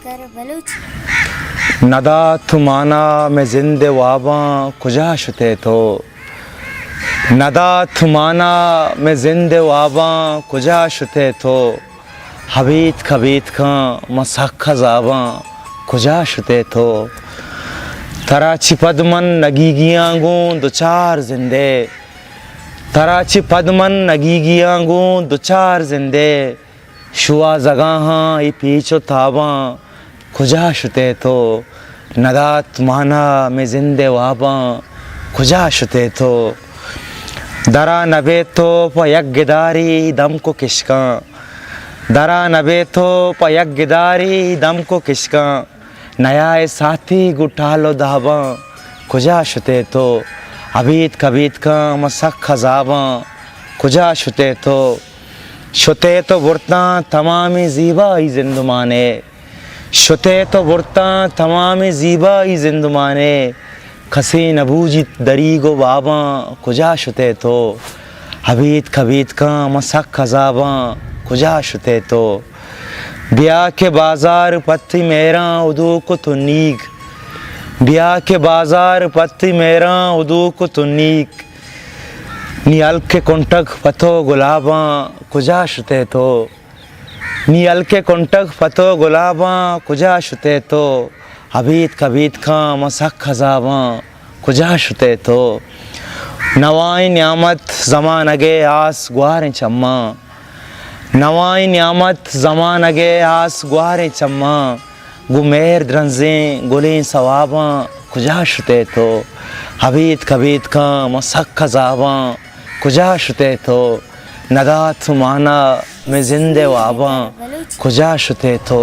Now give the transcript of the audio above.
कर बलूच नदात माना मैं जिंदे वाबा कुजा शुते तो नदात माना मैं जिंदे वाबा कुजा शुते तो हबीत खबीत खां मसख खजाबा कुजा शुते तो तराची पदमन नगीगियांगू दो चार जिंदे तराची पदमन नगीगियांगू दो चार जिंदे शुआ जगह ई पीछो ताबा खुजा शुते तो नदात माना में जिंदे वाबा खुजा शुते तो दरा नबे तो पयगदारी दम को किशका दरा नबे तो पयगदारी दम को किशका नया साथी गुटालो दाबा खुजा शुते तो अबीत कबीत का मसक खजाबा खुजा शुते तो बुरता तमामी ज़ीबा ई जिंदुमाने शुते तो बुरता तमामी ज़ीबा ई जिंदुमाने खसी नबूजी दरीगो बाबा खुजा शुते तो हबीत खबीत का मसक खजाबा खुजा शुते तो ब्याह के बाजार पत्ती मेरा उदू को तो नीक ब्याह के बाजार पत्ती मेरा उदू को तो नीक नियल के कुंटक पतो गुलाबा कुजा शुते तो नियल के कुंटक पतो गुलाबा कुजा शुते तो हबीत कबीत का मसक खजाबा कुजा शुते तो नवाई न्यामत ज़मानगे आस गुआरे चम्मा नवाई न्यामत ज़मानगे आस गुआरे चम्मा गुमेर द्रंज़ें गुलें सवाबा कुजा शुते तो हबीत कबीत का मसक खजाबा कुजा शुते तो नदात माना में जिंदे वाबा कुजा शुते तो